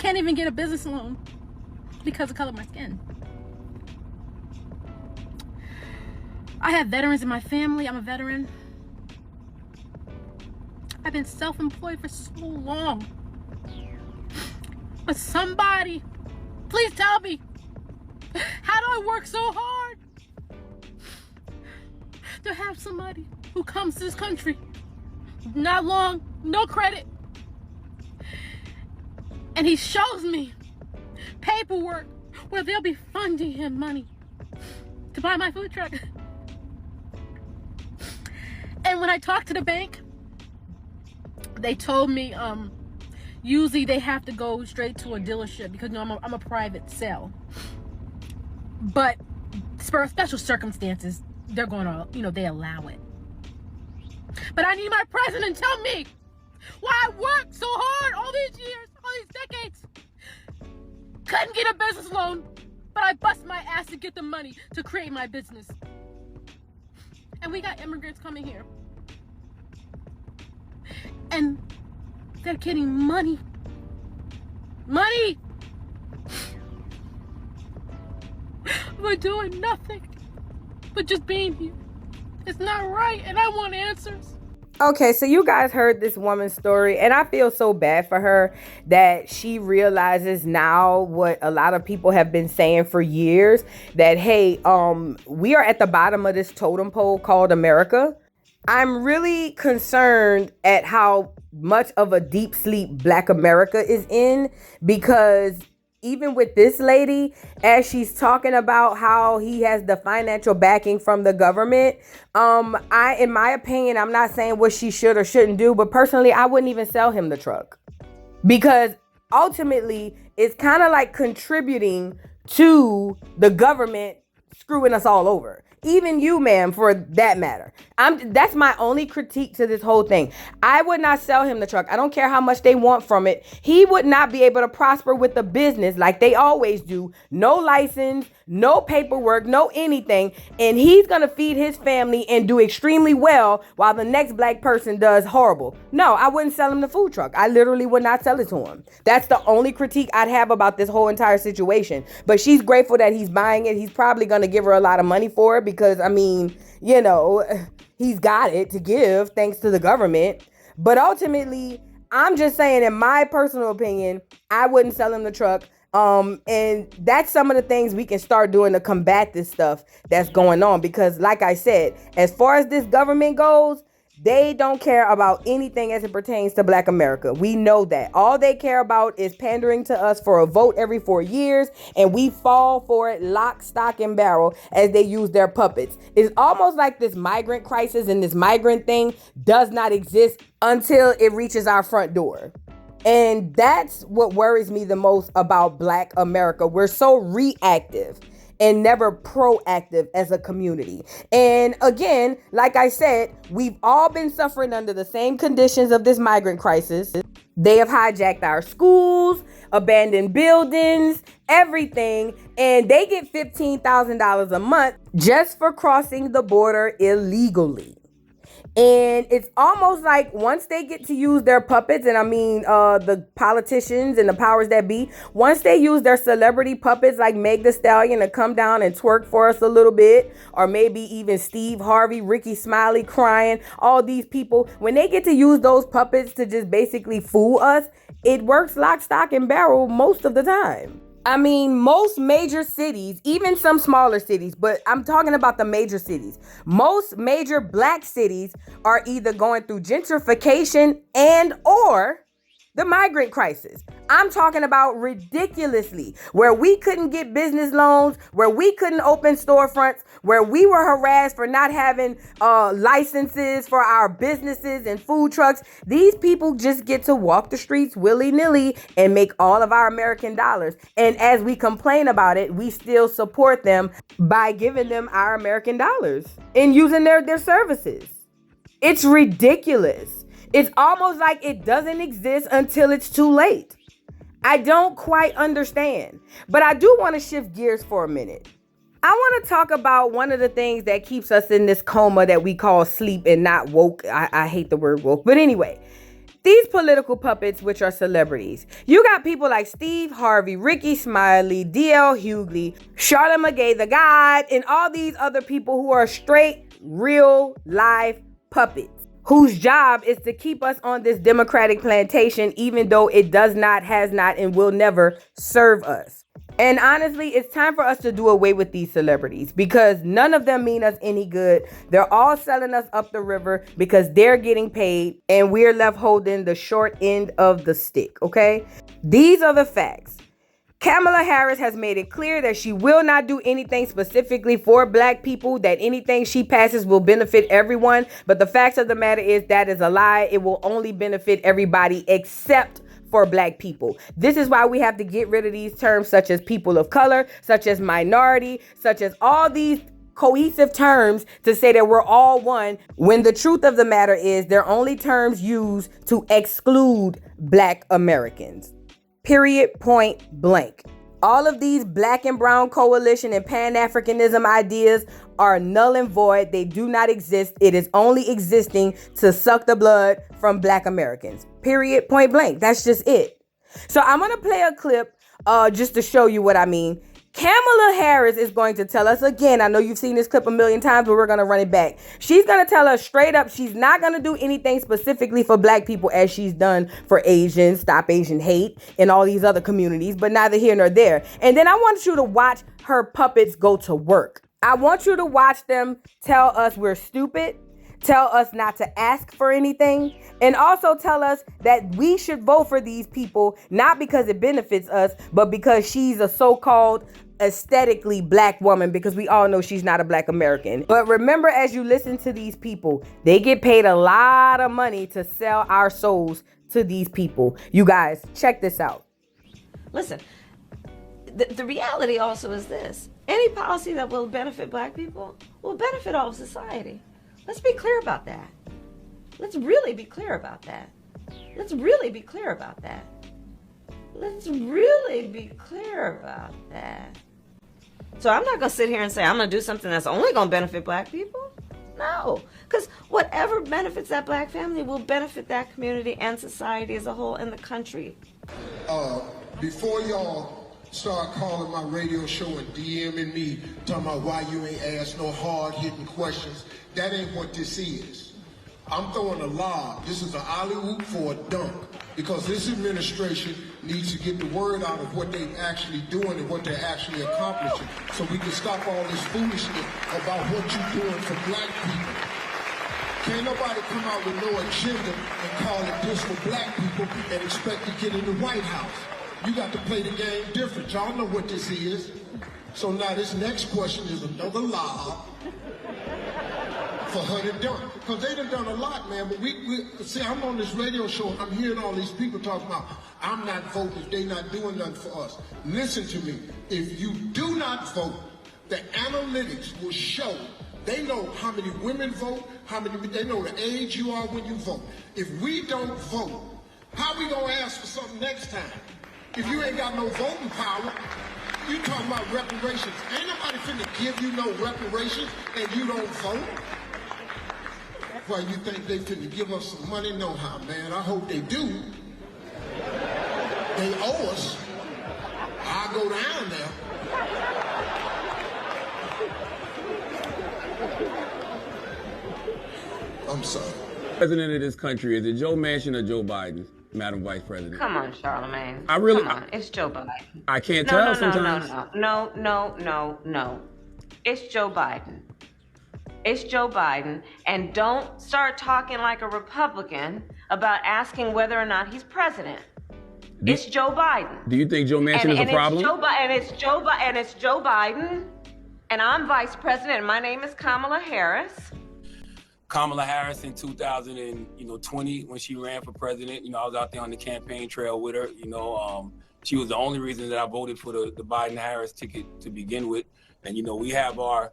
can't even get a business loan because of the color of my skin. I have veterans in my family. I'm a veteran. I've been self-employed for so long. But somebody, please tell me, how do I work so hard to have somebody who comes to this country, not long, no credit, and he shows me paperwork where they'll be funding him money to buy my food truck. And when I talked to the bank, they told me usually they have to go straight to a dealership because I'm a private sale. But for special circumstances, they're going to, they allow it. But I need my president to tell me why I worked so hard all these years, all these decades. Couldn't get a business loan, but I bust my ass to get the money to create my business. And we got immigrants coming here. And they're getting money. Money! We're doing nothing but just being here. It's not right, and I want answers. Okay, so you guys heard this woman's story, and I feel so bad for her that she realizes now what a lot of people have been saying for years, that, hey, we are at the bottom of this totem pole called America. I'm really concerned at how much of a deep sleep Black America is in, because even with this lady, as she's talking about how he has the financial backing from the government, in my opinion, I'm not saying what she should or shouldn't do, but personally, I wouldn't even sell him the truck, because ultimately it's kind of like contributing to the government screwing us all over. Even you, ma'am, for that matter. That's my only critique to this whole thing. I would not sell him the truck. I don't care how much they want from it. He would not be able to prosper with the business like they always do. No license, no paperwork, no anything. And he's going to feed his family and do extremely well while the next Black person does horrible. No, I wouldn't sell him the food truck. I literally would not sell it to him. That's the only critique I'd have about this whole entire situation. But she's grateful that he's buying it. He's probably going to give her a lot of money for it because, I mean, he's got it to give thanks to the government. But ultimately, I'm just saying, in my personal opinion, I wouldn't sell him the truck. And that's some of the things we can start doing to combat this stuff that's going on. Because like I said, as far as this government goes, they don't care about anything as it pertains to Black America. We know that. All they care about is pandering to us for a vote every 4 years, and we fall for it lock, stock, and barrel as they use their puppets. It's almost like this migrant crisis and this migrant thing does not exist until it reaches our front door. And that's what worries me the most about Black America. We're so reactive and never proactive as a community. And again, like I said, we've all been suffering under the same conditions of this migrant crisis. They have hijacked our schools, abandoned buildings, everything, and they get $15,000 a month just for crossing the border illegally. And it's almost like once they get to use their puppets, and I mean the politicians and the powers that be, once they use their celebrity puppets like Meg Thee Stallion to come down and twerk for us a little bit, or maybe even Steve Harvey, Ricky Smiley crying, all these people, when they get to use those puppets to just basically fool us, it works lock, stock, and barrel most of the time. I mean, most major cities, even some smaller cities, but I'm talking about the major cities. Most major Black cities are either going through gentrification and or the migrant crisis. I'm talking about ridiculously, where we couldn't get business loans, where we couldn't open storefronts, where we were harassed for not having licenses for our businesses and food trucks. These people just get to walk the streets willy-nilly and make all of our American dollars. And as we complain about it, we still support them by giving them our American dollars and using their services. It's ridiculous. It's almost like it doesn't exist until it's too late. I don't quite understand. But I do want to shift gears for a minute. I want to talk about one of the things that keeps us in this coma that we call sleep and not woke. I hate the word woke. But anyway, These political puppets, which are celebrities. You got people like Steve Harvey, Ricky Smiley, D.L. Hughley, Charlotte McGay, the God, and all these other people who are straight, real, live puppets, whose job is to keep us on this democratic plantation, even though it does not, has not, and will never serve us. And honestly, it's time for us to do away with these celebrities because none of them mean us any good. They're all selling us up the river because they're getting paid and we're left holding the short end of the stick, okay? These are the facts. Kamala Harris has made it clear that she will not do anything specifically for black people, that anything she passes will benefit everyone. But the facts of the matter is that is a lie. It will only benefit everybody except for black people. This is why we have to get rid of these terms such as people of color, such as minority, such as all these cohesive terms to say that we're all one, when the truth of the matter is they're only terms used to exclude black Americans. Period, point blank. All of these black and brown coalition and Pan-Africanism ideas are null and void. They do not exist. It is only existing to suck the blood from black Americans. Period, point blank. That's just it. So I'm going to play a clip just to show you what I mean. Kamala Harris is going to tell us again, I know you've seen this clip a million times, but we're going to run it back. She's going to tell us straight up she's not going to do anything specifically for black people as she's done for Asians, Stop Asian Hate, and all these other communities, but neither here nor there. And then I want you to watch her puppets go to work. I want you to watch them tell us we're stupid, tell us not to ask for anything, and also tell us that we should vote for these people, not because it benefits us, but because she's a so-called aesthetically black woman, because we all know she's not a black American. But remember, as you listen to these people, they get paid a lot of money to sell our souls to these people. You guys, check this out. Listen, the reality also is this. Any policy that will benefit black people will benefit all of society. Let's be clear about that. Let's really be clear about that. Let's really be clear about that. Let's really be clear about that. So I'm not going to sit here and say I'm going to do something that's only going to benefit black people. No, because whatever benefits that black family will benefit that community and society as a whole and the country. Before y'all start calling my radio show and DMing me, talking about why you ain't asked no hard-hitting questions, that ain't what this is. I'm throwing a lob. This is an alley-oop for a dunk, because this administration needs to get the word out of what they're actually doing and what they're actually accomplishing, so we can stop all this foolishness about what you're doing for black people. Can't nobody come out with no agenda and call it this for black people and expect to get in the White House. You got to play the game different. Y'all know what this is. So now this next question is another lob for her to done. Because they done a lot, man. But we see, I'm on this radio show and I'm hearing all these people talking about, I'm not voting if they not doing nothing for us. Listen to me. If you do not vote, the analytics will show. They know how many women vote, they know the age you are when you vote. If we don't vote, how we gonna ask for something next time? If you ain't got no voting power, you talking about reparations. Ain't nobody finna give you no reparations and you don't vote. Why you think they finna give us some money? No how, man. I hope they do. They owe us. I'll go down there. I'm sorry. President of this country, is it Joe Manchin or Joe Biden, Madam Vice President? Come on, Charlamagne. Come on. It's Joe Biden. I can't tell sometimes. No. It's Joe Biden. It's Joe Biden. And don't start talking like a Republican about asking whether or not he's president. It's Joe Biden. Do you think Joe Manchin is a problem? It's Joe Biden. And I'm vice president. And my name is Kamala Harris. Kamala Harris in 2020, when she ran for president, I was out there on the campaign trail with her. She was the only reason that I voted for the Biden-Harris ticket to begin with. And, we have our,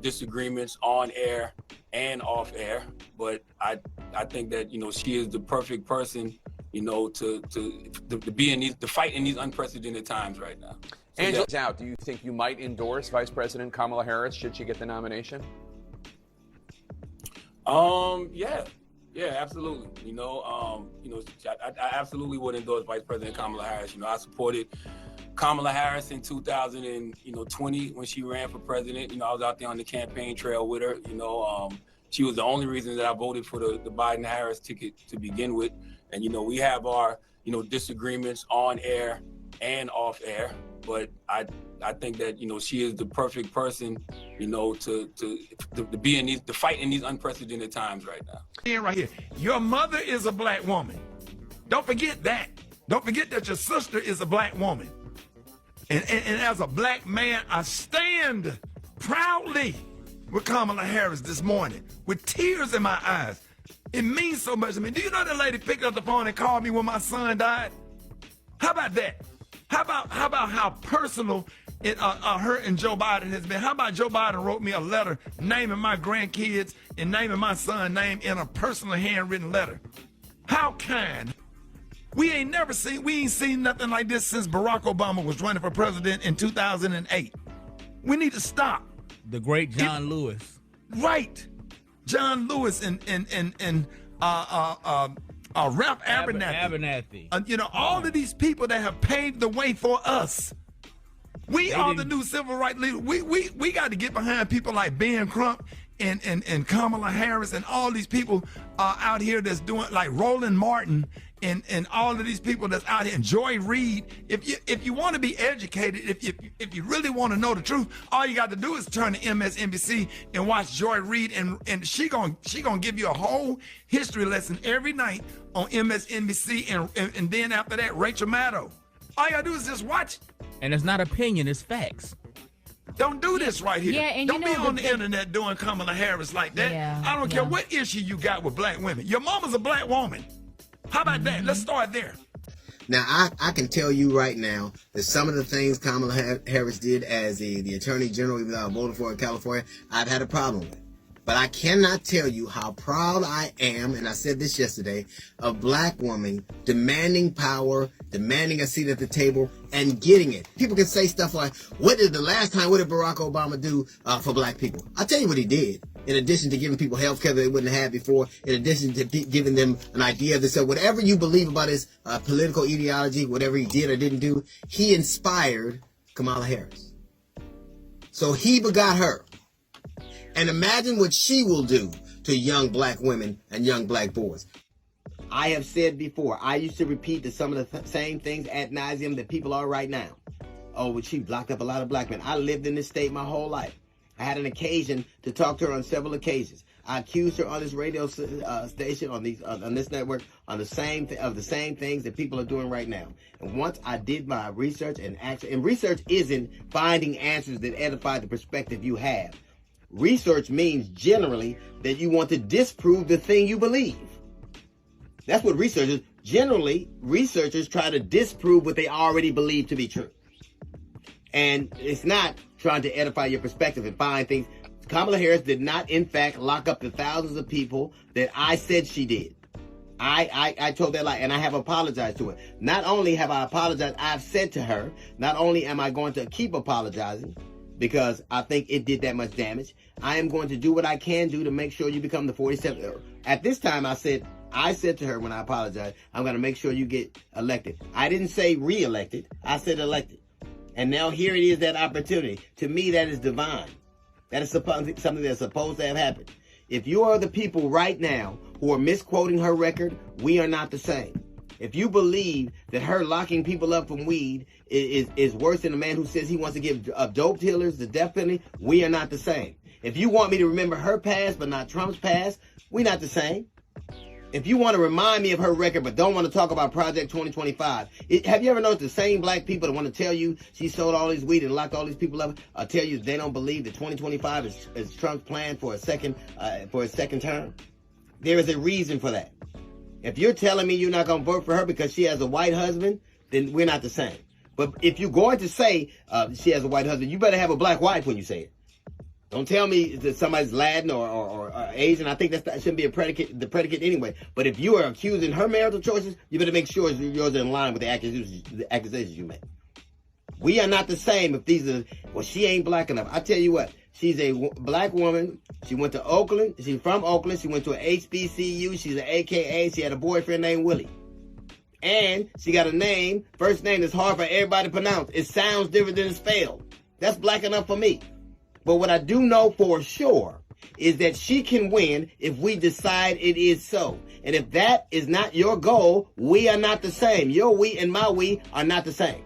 disagreements on air and off air. But I think that, she is the perfect person, to be to fight in these unprecedented times right now. So, Angela's out. Do you think you might endorse Vice President Kamala Harris should she get the nomination? Yeah. Yeah, absolutely. I absolutely would endorse Vice President Kamala Harris. I supported Kamala Harris in 2020 when she ran for president. I was out there on the campaign trail with her. She was the only reason that I voted for the Biden-Harris ticket to begin with. And, we have our, disagreements on air and off air. But I think that, she is the perfect person, to be to fight in these unprecedented times right now. Right here. Your mother is a black woman. Don't forget that. Don't forget that your sister is a black woman. And as a black man, I stand proudly with Kamala Harris this morning with tears in my eyes. It means so much to me. Do you know that lady picked up the phone and called me when my son died? How about that? How about how personal her and Joe Biden has been? How about Joe Biden wrote me a letter naming my grandkids and naming my son's name in a personal handwritten letter? How kind. We ain't seen nothing like this since Barack Obama was running for president in 2008. We need to stop. The great John Lewis. Right. John Lewis and Ralph Abernathy. All of these people that have paved the way for us. We are the new civil rights leaders. We got to get behind people like Ben Crump and Kamala Harris and all these people out here that's doing, like Roland Martin and all of these people that's out here, and Joy Reid. If you want to be educated, if you really want to know the truth, all you got to do is turn to MSNBC and watch Joy Reid, and she gonna give you a whole history lesson every night on MSNBC, and then after that, Rachel Maddow. All you gotta do is just watch it. And it's not opinion, it's facts. Don't do this right here. Yeah, and don't be on the internet doing Kamala Harris like that. Yeah, I don't care what issue you got with black women. Your mama's a black woman. How about that? Let's start there. Now, I can tell you right now that some of the things Kamala Harris did as the Attorney General, even though I voted for her in California, I've had a problem with. But I cannot tell you how proud I am, and I said this yesterday, of black women demanding power, demanding a seat at the table, and getting it. People can say stuff like, what did Barack Obama do for black people? I'll tell you what he did. In addition to giving people health care that they wouldn't have before, in addition to giving them an idea of this, so whatever you believe about his political ideology, whatever he did or didn't do, he inspired Kamala Harris. So he begot her. And imagine what she will do to young black women and young black boys. I have said before, I used to repeat some of the same things ad nauseum that people are right now. Oh, but she locked up a lot of black men. I lived in this state my whole life. I had an occasion to talk to her on several occasions. I accused her on this radio station, on this network, on the same things that people are doing right now. And once I did my research and research isn't finding answers that edify the perspective you have. Research means generally that you want to disprove the thing you believe. That's what researchers, generally, researchers try to disprove what they already believe to be true. And it's not trying to edify your perspective and find things. Kamala Harris did not, in fact, lock up the thousands of people that I said she did. I told that lie, and I have apologized to her. Not only have I apologized, I've said to her, not only am I going to keep apologizing, because I think it did that much damage, I am going to do what I can do to make sure you become the 47th. At this time, I said to her when I apologized, I'm going to make sure you get elected. I didn't say re-elected. I said elected. And now here it is, that opportunity. To me, that is divine. That is something that's supposed to have happened. If you are the people right now who are misquoting her record, we are not the same. If you believe that her locking people up from weed is worse than a man who says he wants to give dope dealers the death penalty, we are not the same. If you want me to remember her past but not Trump's past, we're not the same. If you want to remind me of her record but don't want to talk about Project 2025, have you ever noticed the same black people that want to tell you she sold all this weed and locked all these people up, tell you they don't believe that 2025 is Trump's plan for his second term? There is a reason for that. If you're telling me you're not going to vote for her because she has a white husband, then we're not the same. But if you're going to say she has a white husband, you better have a black wife when you say it. Don't tell me that somebody's Latin or Asian. I think that shouldn't be the predicate anyway. But if you are accusing her marital choices, you better make sure yours are in line with the accusations you make. We are not the same if these are, well, she ain't black enough. I tell you what, She's a black woman. She went to Oakland. She's from Oakland. She went to an HBCU. She's an AKA. She had a boyfriend named Willie. And she got a name, first name that's hard for everybody to pronounce. It sounds different than it's spelled. That's black enough for me. But what I do know for sure is that she can win if we decide it is so. And if that is not your goal, we are not the same. Your we and my we are not the same.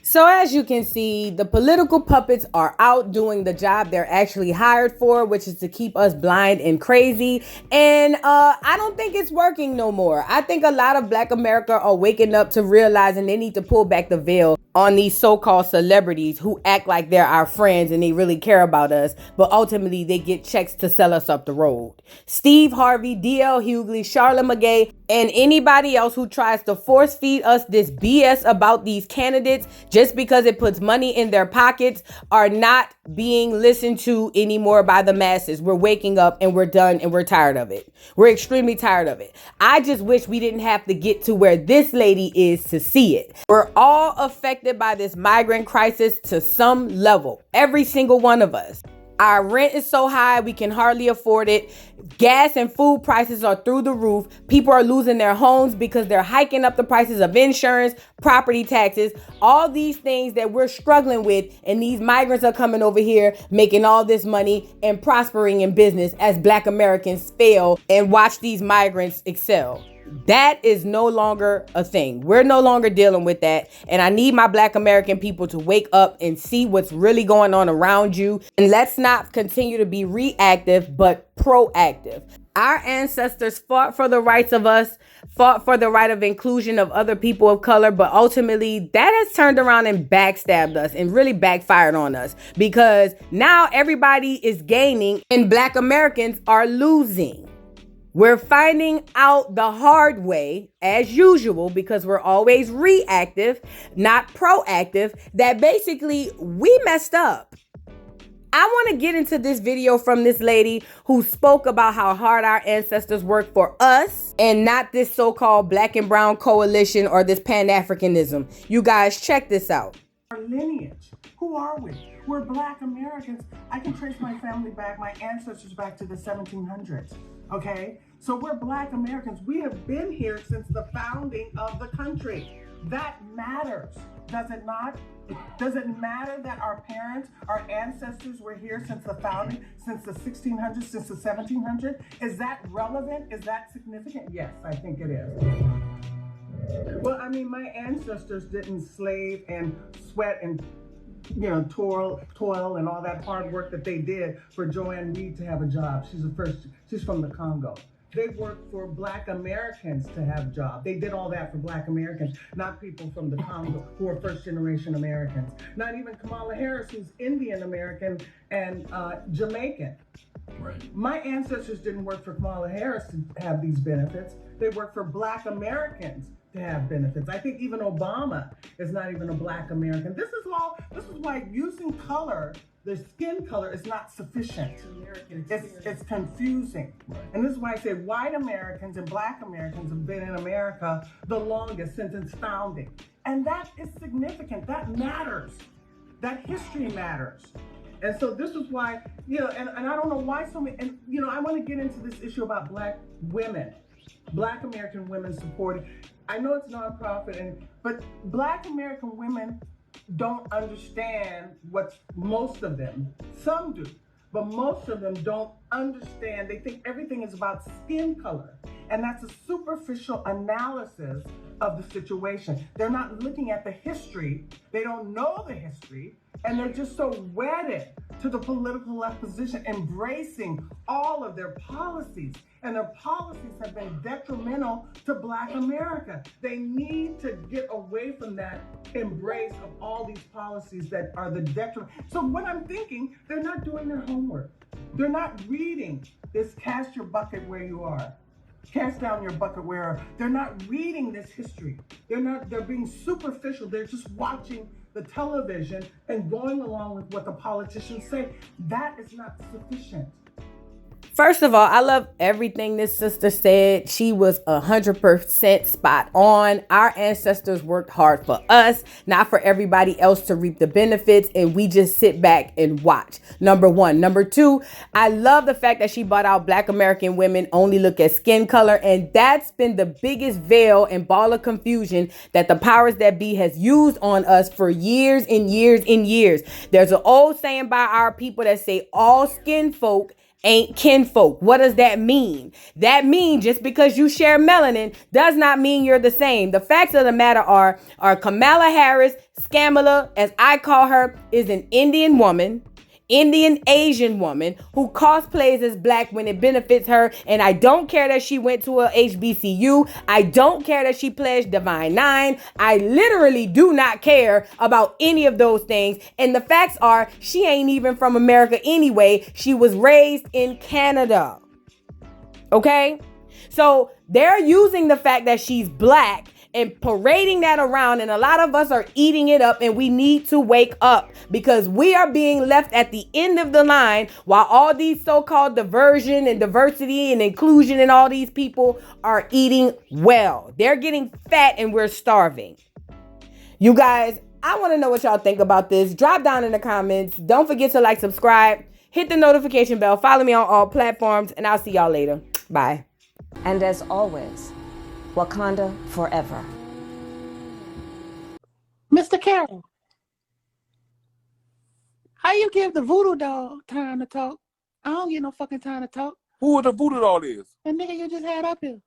So as you can see, the political puppets are out doing the job they're actually hired for, which is to keep us blind and crazy. And I don't think it's working no more. I think a lot of Black America are waking up to realizing they need to pull back the veil on these so-called celebrities who act like they're our friends and they really care about us, but ultimately they get checks to sell us up the road. Steve Harvey, D.L. Hughley, Charlotte McGay, and anybody else who tries to force feed us this BS about these candidates just because it puts money in their pockets are not being listened to anymore by the masses. We're waking up and we're done and we're tired of it. We're extremely tired of it. I just wish we didn't have to get to where this lady is to see it. We're all affected by this migrant crisis to some level. Every single one of us. Our rent is so high, we can hardly afford it. Gas and food prices are through the roof. People are losing their homes because they're hiking up the prices of insurance, property taxes, all these things that we're struggling with. And these migrants are coming over here making all this money and prospering in business as Black Americans fail and watch these migrants excel. That is no longer a thing. We're no longer dealing with that. And I need my Black American people to wake up and see what's really going on around you. And let's not continue to be reactive, but proactive. Our ancestors fought for the rights of us, fought for the right of inclusion of other people of color, but ultimately that has turned around and backstabbed us and really backfired on us because now everybody is gaining and Black Americans are losing. We're finding out the hard way, as usual, because we're always reactive, not proactive, that basically we messed up. I want to get into this video from this lady who spoke about how hard our ancestors worked for us and not this so-called Black and Brown coalition or this Pan-Africanism. You guys check this out. Our lineage. Who are we? We're Black Americans. I can trace my family back, my ancestors back to the 1700s. Okay? So we're Black Americans. We have been here since the founding of the country. That matters, does it not? Does it matter that our parents, our ancestors were here since the founding, since the 1600s, since the 1700s? Is that relevant? Is that significant? Yes, I think it is. Well, I mean, my ancestors didn't slave and sweat and toil and all that hard work that they did for Joanne Reed to have a job. She's from the Congo. They worked for Black Americans to have jobs. They did all that for Black Americans, not people from the Congo who are first generation Americans. Not even Kamala Harris, who's Indian American and Jamaican. Right. My ancestors didn't work for Kamala Harris to have these benefits. They worked for Black Americans to have benefits. I think even Obama is not even a Black American. This is why using color, the skin color, is not sufficient. It's confusing. Right. And this is why I say white Americans and Black Americans have been in America the longest since its founding. And that is significant. That matters. That history matters. And so this is why, and I don't know why so many, and I want to get into this issue about Black women, Black American women supporting. I know it's nonprofit, but Black American women don't understand most of them. Some do, but most of them don't understand. They think everything is about skin color. And that's a superficial analysis of the situation. They're not looking at the history. They don't know the history. And they're just so wedded to the political left position, embracing all of their policies. And their policies have been detrimental to Black America. They need to get away from that embrace of all these policies that are the detriment. So what I'm thinking, they're not doing their homework. They're not reading this cast your bucket where you are. Cast down your bucket where they're not reading this history. They're being superficial. They're just watching the television and going along with what the politicians say. That is not sufficient. First of all, I love everything this sister said. She was 100% spot on. Our ancestors worked hard for us, not for everybody else to reap the benefits, and we just sit back and watch. Number one. Number two, I love the fact that she brought out Black American women only look at skin color, and that's been the biggest veil and ball of confusion that the powers that be has used on us for years and years and years. There's an old saying by our people that say all skin folk ain't kinfolk. What does that mean? That means just because you share melanin does not mean you're the same. The facts of the matter are Kamala Harris, Scamala, as I call her, is an Indian woman, Indian Asian woman who cosplays as black when it benefits her. And I don't care that she went to a HBCU. I don't care that she pledged Divine Nine. I literally do not care about any of those things. And the facts are she ain't even from America anyway. She was raised in Canada. Okay? So they're using the fact that she's black and parading that around, and a lot of us are eating it up, and we need to wake up because we are being left at the end of the line while all these so-called diversion and diversity and inclusion and all these people are eating well. They're getting fat and we're starving. You guys, I want to know what y'all think about this. Drop down in the comments. Don't forget to like, subscribe, hit the notification bell, follow me on all platforms, and I'll see y'all later. Bye. And as always, Wakanda forever. Mr. Carroll, how you give the voodoo doll time to talk? I don't get no fucking time to talk. Who the voodoo doll is? The nigga you just had up here.